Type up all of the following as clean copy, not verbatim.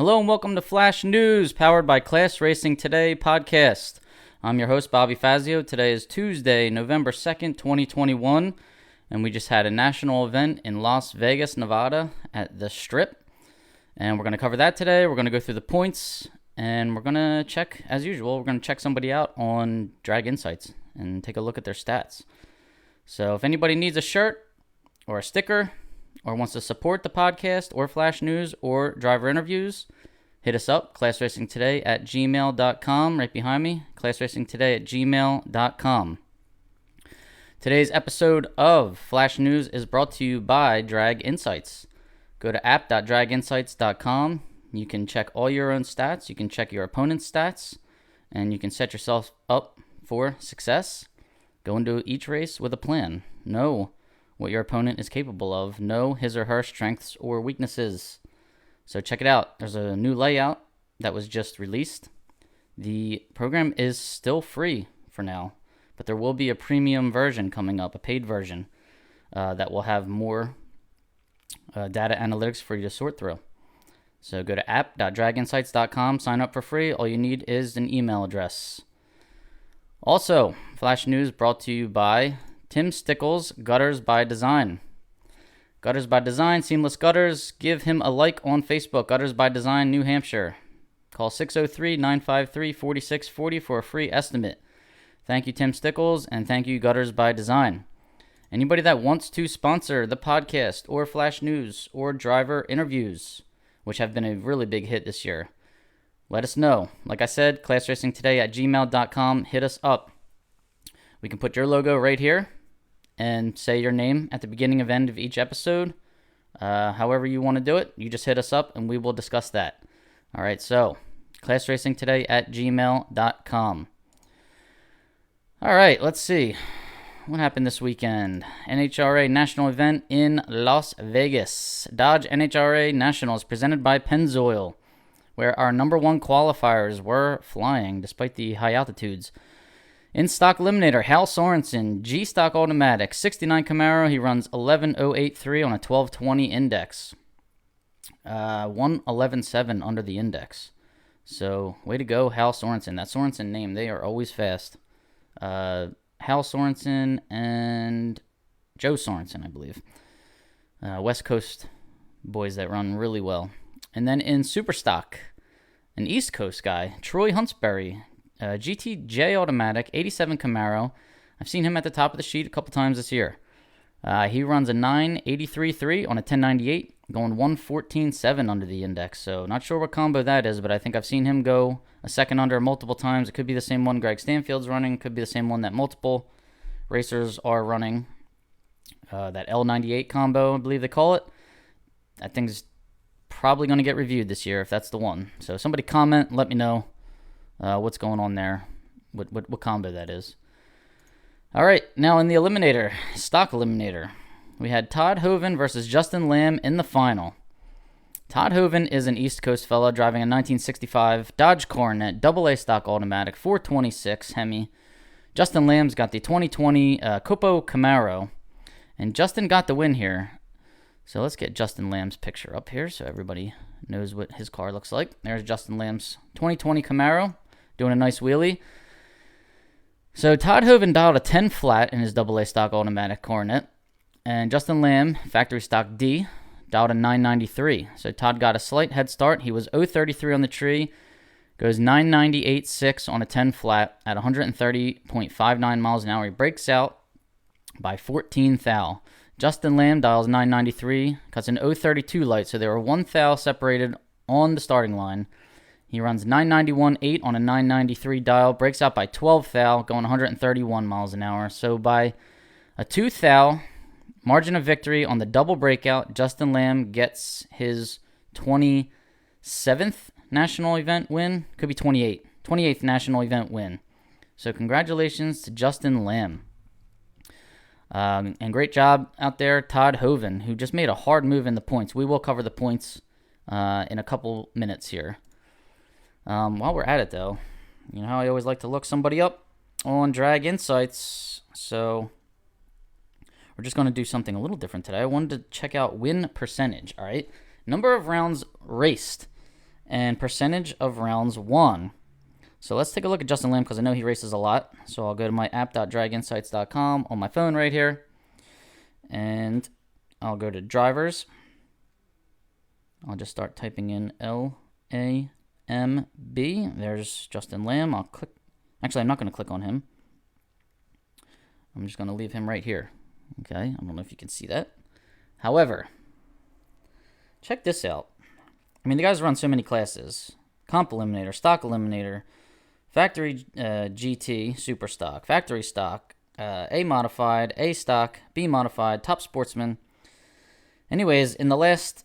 Hello and welcome to Flash News, powered by Class Racing Today podcast. I'm your host, Bobby Fazio. Today is Tuesday, November 2nd, 2021, and we just had a national event in Las Vegas, Nevada at the Strip, and we're going to cover that today. We're going to go through the points, and we're going to check, as usual, we're going to check somebody out on Drag Insights and take a look at their stats. So if anybody needs a shirt or a sticker or wants to support the podcast or Flash News or driver interviews, hit us up, classracingtoday@gmail.com, right behind me, classracingtoday@gmail.com. Today's episode of Flash News is brought to you by Drag Insights. Go to app.draginsights.com. You can check all your own stats, you can check your opponent's stats, and you can set yourself up for success. Go into each race with a plan. Know what your opponent is capable of. Know his or her strengths or weaknesses. So check it out. There's a new layout that was just released. The program is still free for now, but there will be a premium version coming up, a paid version, that will have more data analytics for you to sort through. So go to app.draginsights.com, sign up for free. All you need is an email address. Also, Flash News brought to you by Tim Stickles, Gutters by Design. Gutters by Design, seamless gutters. Give him a like on Facebook, Gutters by Design, New Hampshire. Call 603-953-4640 for a free estimate. Thank you, Tim Stickles, and thank you, Gutters by Design. Anybody that wants to sponsor the podcast or Flash News or driver interviews, which have been a really big hit this year, let us know. Like I said, classracingtoday@gmail.com. Hit us up. We can put your logo right here and say your name at the beginning and end of each episode. However you want to do it, you just hit us up and we will discuss that. All right, so classracingtoday@gmail.com. All right, let's see. What happened this weekend? NHRA National Event in Las Vegas. Dodge NHRA Nationals presented by Pennzoil, where our number one qualifiers were flying despite the high altitudes. In stock eliminator, Hal Sorensen, G stock automatic, 69 Camaro. He runs 11.083 on a 1220 index. 111.7 under the index. So, way to go, Hal Sorensen. That Sorensen name, they are always fast. Hal Sorensen and Joe Sorensen, I believe. West Coast boys that run really well. And then in super stock, an East Coast guy, Troy Huntsberry, GTJ automatic, 87 Camaro. I've seen him at the top of the sheet a couple times this year. He runs a 983.3 on a 1098, going 114.7 under the index. So not sure what combo that is, but I think I've seen him go a second under multiple times. It could be the same one Greg Stanfield's running. Could be the same one that multiple racers are running. That L98 combo, I believe they call it. That thing's probably going to get reviewed this year if that's the one. So somebody comment, let me know what's going on there, what combo that is. All right, now in the eliminator, stock eliminator, we had Todd Hoven versus Justin Lamb in the final. Todd Hoven is an East Coast fellow driving a 1965 Dodge Coronet AA stock automatic 426 Hemi. Justin Lamb's got the 2020 Copo Camaro, and Justin got the win here. So let's get Justin Lamb's picture up here so everybody knows what his car looks like. There's Justin Lamb's 2020 Camaro doing a nice wheelie. So Todd Hoven dialed a 10 flat in his AA stock automatic Coronet, and Justin Lamb, factory stock D, dialed a 993. So Todd got a slight head start. He was 033 on the tree, goes 998.6 on a 10 flat at 130.59 miles an hour. He breaks out by 14 thou. Justin Lamb dials 993, cuts an 032 light, so they were 1 thou separated on the starting line. He runs 991.8 on a 993 dial, breaks out by 12 thou, going 131 miles an hour. So by a 2 thou margin of victory on the double breakout, Justin Lamb gets his 27th national event win. Could be 28th national event win. So congratulations to Justin Lamb. And great job out there, Todd Hoven, who just made a hard move in the points. We will cover the points in a couple minutes here. While we're at it, though, you know how I always like to look somebody up on Drag Insights. So we're just going to do something a little different today. I wanted to check out win percentage, all right? Number of rounds raced. and percentage of rounds won. So let's take a look at Justin Lamb because I know he races a lot. So I'll go to my app.draginsights.com on my phone right here. And I'll go to drivers. I'll just start typing in LAMB. There's Justin Lamb. I'll click. Actually, I'm not going to click on him. I'm just going to leave him right here. Okay, I don't know if you can see that. However, check this out. I mean, the guys run so many classes. Comp Eliminator, Stock Eliminator, Factory GT, Super Stock, Factory Stock, A Modified, A Stock, B Modified, Top Sportsman. Anyways, in the last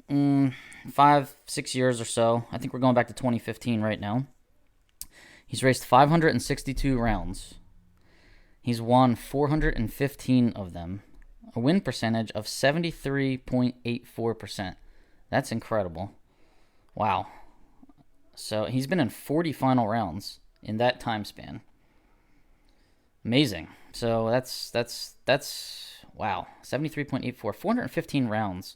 5-6 years or so, I think we're going back to 2015 right now, he's raced 562 rounds. He's won 415 of them. A win percentage of 73.84%. That's incredible. Wow. So he's been in 40 final rounds in that time span. Amazing. So that's wow. 73.84. 415 rounds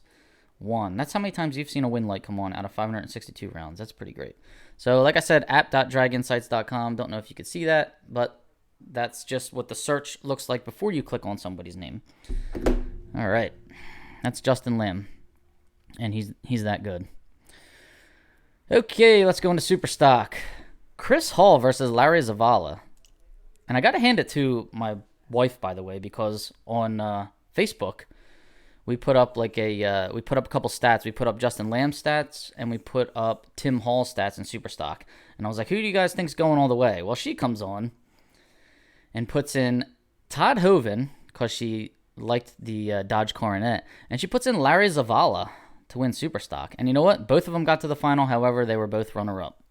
won. That's how many times you've seen a win light come on out of 562 rounds. That's pretty great. So like I said, app.draginsights.com. Don't know if you could see that, but that's just what the search looks like before you click on somebody's name. All right. That's Justin Lamb. And he's that good. Okay, let's go into Super Stock. Chris Hall versus Larry Zavala. And I got to hand it to my wife, by the way, because on Facebook, we put up a couple stats. We put up Justin Lamb's stats, and we put up Tim Hall's stats in Super Stock. And I was like, who do you guys think's going all the way? Well, she comes on and puts in Todd Hoven, because she liked the Dodge Coronet, and she puts in Larry Zavala to win Super Stock. And you know what? Both of them got to the final. However, they were both runner-up.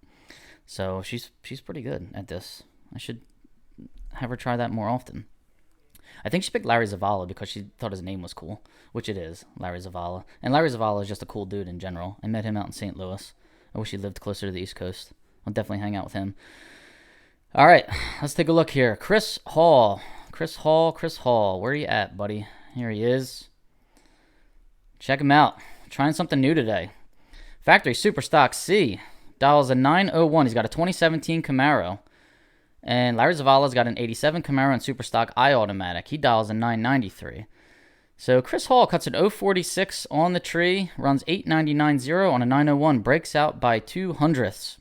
So she's pretty good at this. I should have her try that more often. I think she picked Larry Zavala because she thought his name was cool, which it is, Larry Zavala. And Larry Zavala is just a cool dude in general. I met him out in St. Louis. I wish he lived closer to the East Coast. I'll definitely hang out with him. All right, let's take a look here. Chris Hall. Chris Hall. Where are you at, buddy? Here he is. Check him out. Trying something new today. Factory Super Stock C. Dials a 901. He's got a 2017 Camaro. And Larry Zavala's got an 87 Camaro and Super Stock I-Automatic. He dials a 993. So Chris Hall cuts an 046 on the tree. Runs 899.0 on a 901. Breaks out by 2/100ths.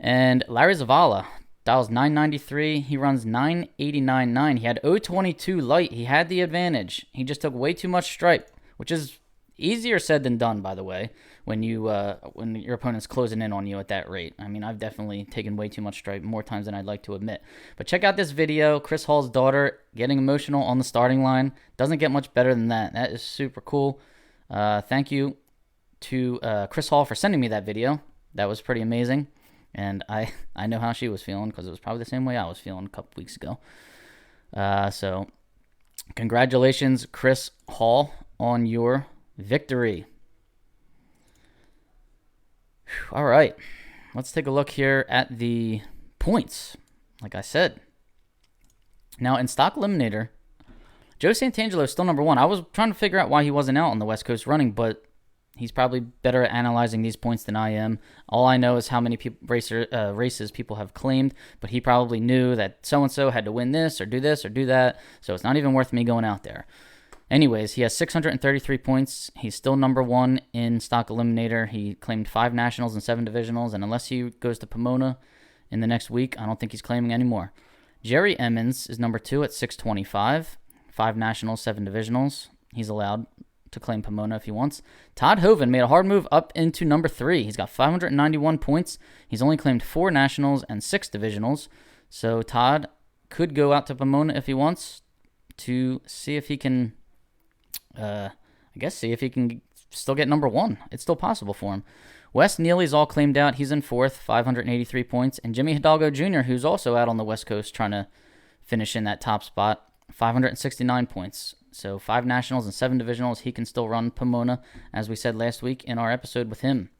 And Larry Zavala dials 993. He runs 989.9. He had 022 light. He had the advantage. He just took way too much stripe, which is easier said than done, by the way, when your opponent's closing in on you at that rate. I mean, I've definitely taken way too much stripe, more times than I'd like to admit. But check out this video. Chris Hall's daughter getting emotional on the starting line. Doesn't get much better than that. That is super cool. Thank you to Chris Hall for sending me that video. That was pretty amazing. And I know how she was feeling because it was probably the same way I was feeling a couple weeks ago. So congratulations, Chris Hall, on your victory. All right. Let's take a look here at the points. Like I said. Now, in Stock Eliminator, Joe Santangelo is still number one. I was trying to figure out why he wasn't out on the West Coast running, but he's probably better at analyzing these points than I am. All I know is how many races people have claimed, but he probably knew that so-and-so had to win this or do that, so it's not even worth me going out there. Anyways, he has 633 points. He's still number one in Stock Eliminator. He claimed 5 nationals and 7 divisionals, and unless he goes to Pomona in the next week, I don't think he's claiming any more. Jerry Emmons is number 2 at 625. 5 nationals, 7 divisionals. He's allowed to claim Pomona if he wants. Todd Hoven made a hard move up into number 3. He's got 591 points. He's only claimed 4 nationals and 6 divisionals. So Todd could go out to Pomona if he wants to see if he can, see if he can still get number 1. It's still possible for him. Wes Neely's all claimed out. He's in 4th, 583 points. And Jimmy Hidalgo Jr., who's also out on the West Coast trying to finish in that top spot, 569 points. So 5 nationals and 7 divisionals. He can still run Pomona, as we said last week in our episode with him.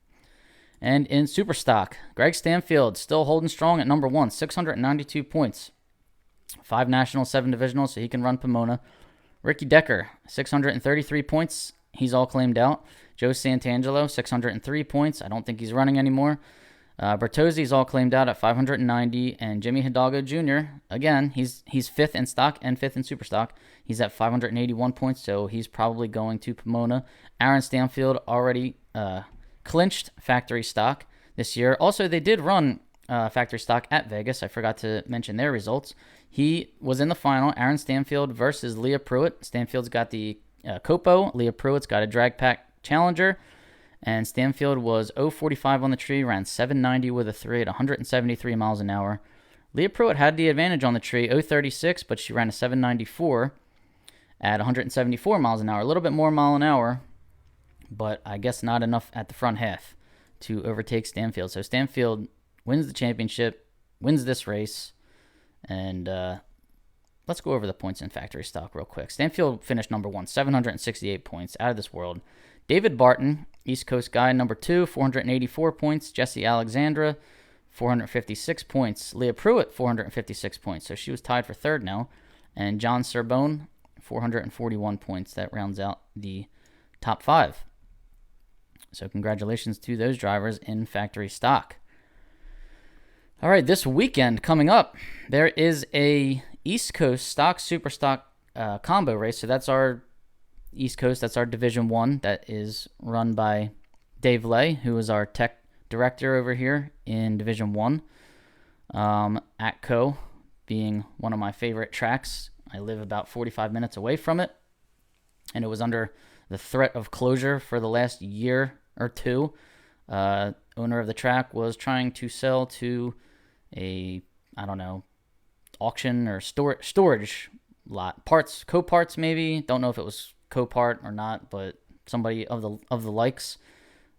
And in Super Stock, Greg Stanfield still holding strong at number 1, 692 points. 5 nationals, 7 divisionals, so he can run Pomona. Ricky Decker, 633 points. He's all claimed out. Joe Santangelo, 603 points. I don't think he's running anymore. Bertozzi's all claimed out at 590, and Jimmy Hidalgo Jr., again, he's 5th in stock and 5th in super stock. He's at 581 points, so he's probably going to Pomona. Aaron Stanfield already clinched factory stock this year. Also, they did run factory stock at Vegas. I forgot to mention their results. He was in the final, Aaron Stanfield versus Leah Pruitt. Stanfield's got the Copo. Leah Pruitt's got a drag pack Challenger. And Stanfield was 0.45 on the tree, ran 790 with a 3 at 173 miles an hour. Leah Pruitt had the advantage on the tree, 0.36, but she ran a 794 at 174 miles an hour. A little bit more mile an hour, but I guess not enough at the front half to overtake Stanfield. So Stanfield wins the championship, wins this race, and let's go over the points in factory stock real quick. Stanfield finished number 1, 768 points, out of this world. David Barton, East Coast guy, number 2, 484 points. Jesse Alexandra, 456 points. Leah Pruitt, 456 points. So she was tied for 3rd now. And John Serbone, 441 points. That rounds out the top 5. So congratulations to those drivers in factory stock. All right, this weekend coming up, there is a East Coast stock, super stock combo race. So that's our East Coast, that's our Division 1 that is run by Dave Lay, who is our tech director over here in Division 1. ATCO being one of my favorite tracks. I live about 45 minutes away from it, and it was under the threat of closure for the last year or two. Owner of the track was trying to sell to a, auction or storage lot. Co-parts maybe. Don't know if it was Copart or not, but somebody of the likes.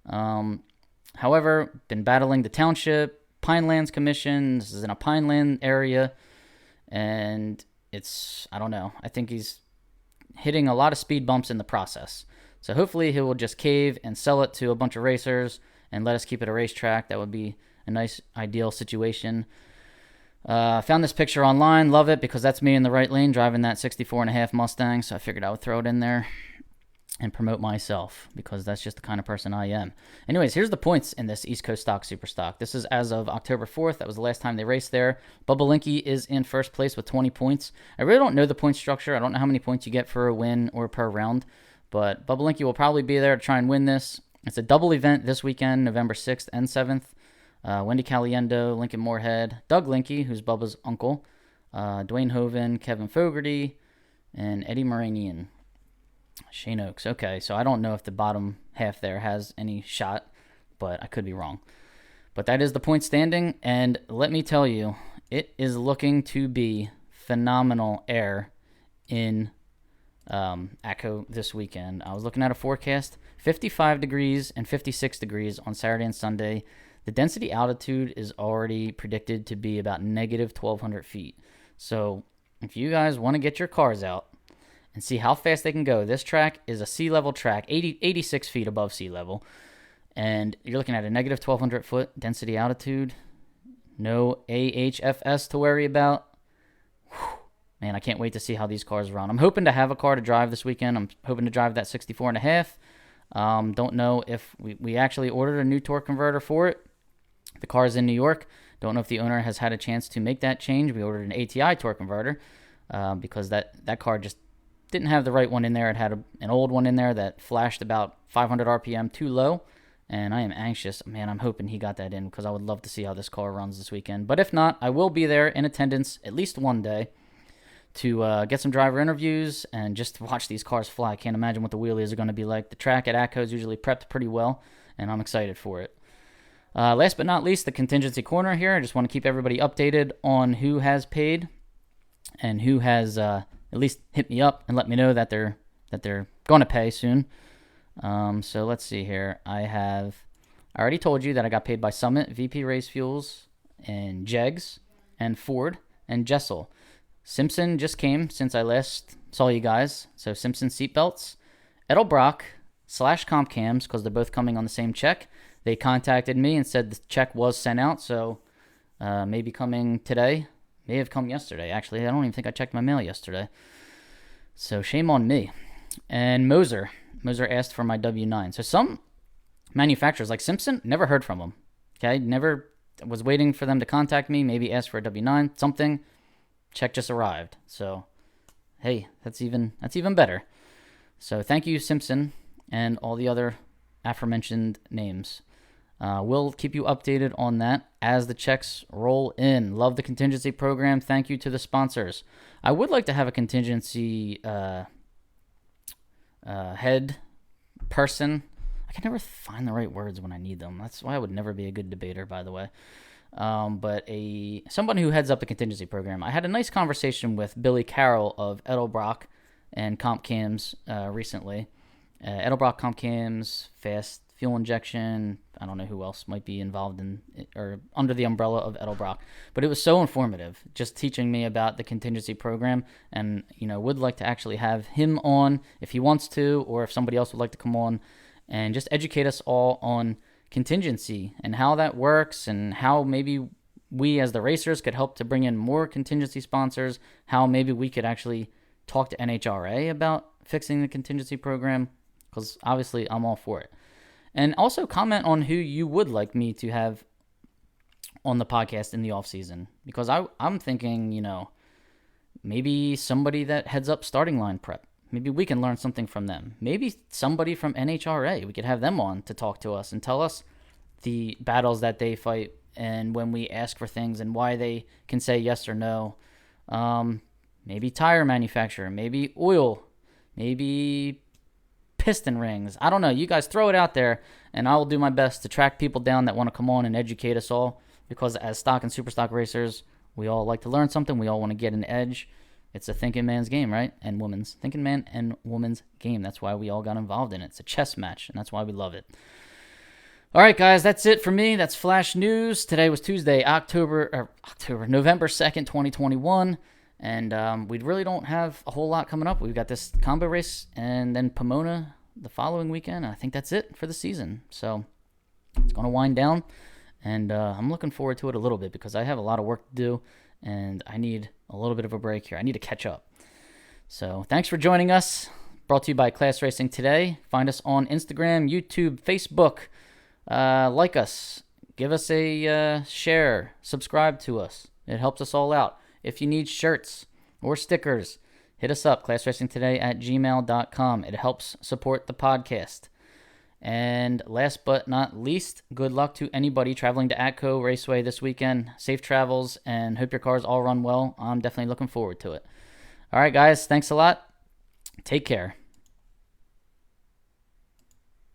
However, been battling the township, Pinelands Commission. This is in a Pineland area, and I think he's hitting a lot of speed bumps in the process. So hopefully he will just cave and sell it to a bunch of racers and let us keep it a racetrack. That would be a nice, ideal situation. Found this picture online. Love it because that's me in the right lane driving that 64.5 Mustang. So I figured I would throw it in there and promote myself because that's just the kind of person I am. Anyways, here's the points in this East Coast Stock Super Stock. This is as of October 4th. That was the last time they raced there. Bubba Linky is in first place with 20 points. I really don't know the point structure. I don't know how many points you get for a win or per round, but Bubba Linky will probably be there to try and win this. It's a double event this weekend, November 6th and 7th. Wendy Caliendo, Lincoln Moorhead, Doug Linky, who's Bubba's uncle, Dwayne Hoeven, Kevin Fogarty, and Eddie Moranian. Shane Oaks. Okay, so I don't know if the bottom half there has any shot, but I could be wrong. But that is the point standing, and let me tell you, it is looking to be phenomenal air in ATCO this weekend. I was looking at a forecast, 55 degrees and 56 degrees on Saturday and Sunday. The density altitude is already predicted to be about negative 1,200 feet. So if you guys want to get your cars out and see how fast they can go, this track is a sea level track, 86 feet above sea level. And you're looking at a negative 1,200 foot density altitude. No AHFS to worry about. Whew. Man, I can't wait to see how these cars run. I'm hoping to have a car to drive this weekend. I'm hoping to drive that 64.5. Don't know if we actually ordered a new torque converter for it. The car is in New York. Don't know if the owner has had a chance to make that change. We ordered an ATI torque converter because that car just didn't have the right one in there. It had an old one in there that flashed about 500 RPM too low, and I am anxious. Man, I'm hoping he got that in because I would love to see how this car runs this weekend. But if not, I will be there in attendance at least one day to get some driver interviews and just to watch these cars fly. I can't imagine what the wheelies are going to be like. The track at ATCO is usually prepped pretty well, and I'm excited for it. Last but not least, the contingency corner here. I just want to keep everybody updated on who has paid and who has at least hit me up and let me know that they're going to pay soon. So let's see here. I already told you that I got paid by Summit, VP Race Fuels, and Jegs, and Ford, and Jessel. Simpson just came since I last saw you guys. So Simpson seatbelts, Edelbrock / comp cams, because they're both coming on the same check. They contacted me and said the check was sent out, so maybe coming today. May have come yesterday, actually. I don't even think I checked my mail yesterday. So shame on me. And Moser. Moser asked for my W-9. So some manufacturers, like Simpson, never heard from them. Okay, never was waiting for them to contact me, maybe ask for a W-9, something. Check just arrived. So, hey, that's even better. So thank you, Simpson, and all the other aforementioned names. We'll keep you updated on that as the checks roll in. Love the contingency program. Thank you to the sponsors. I would like to have a contingency head person. I can never find the right words when I need them. That's why I would never be a good debater, by the way. But someone who heads up the contingency program. I had a nice conversation with Billy Carroll of Edelbrock and Comp Cams recently. Edelbrock Comp Cams, fast fuel injection. I don't know who else might be involved in or under the umbrella of Edelbrock, but it was so informative, just teaching me about the contingency program, and would like to actually have him on if he wants to, or if somebody else would like to come on and just educate us all on contingency and how that works, and how maybe we as the racers could help to bring in more contingency sponsors, how maybe we could actually talk to NHRA about fixing the contingency program, because obviously I'm all for it. And also comment on who you would like me to have on the podcast in the off season, because I'm thinking, maybe somebody that heads up starting line prep. Maybe we can learn something from them. Maybe somebody from NHRA. We could have them on to talk to us and tell us the battles that they fight, and when we ask for things and why they can say yes or no. Maybe tire manufacturer, maybe oil, maybe piston rings. I don't know. You guys throw it out there, and I will do my best to track people down that want to come on and educate us all, because as stock and super stock racers, we all like to learn something. We all want to get an edge. It's a thinking man's game, right? And woman's. Thinking man and woman's game. That's why we all got involved in it. It's a chess match, and that's why we love it. All right, guys, that's it for me. That's Flash News. Today was Tuesday, November 2nd, 2021. And we really don't have a whole lot coming up. We've got this combo race and then Pomona the following weekend. I think that's it for the season. So it's going to wind down. And I'm looking forward to it a little bit, because I have a lot of work to do, and I need a little bit of a break here. I need to catch up. So thanks for joining us. Brought to you by Class Racing Today. Find us on Instagram, YouTube, Facebook. Like us. Give us a share. Subscribe to us. It helps us all out. If you need shirts or stickers, hit us up, classracingtoday@gmail.com. It helps support the podcast. And last but not least, good luck to anybody traveling to Atco Raceway this weekend. Safe travels, and hope your cars all run well. I'm definitely looking forward to it. All right, guys, thanks a lot. Take care.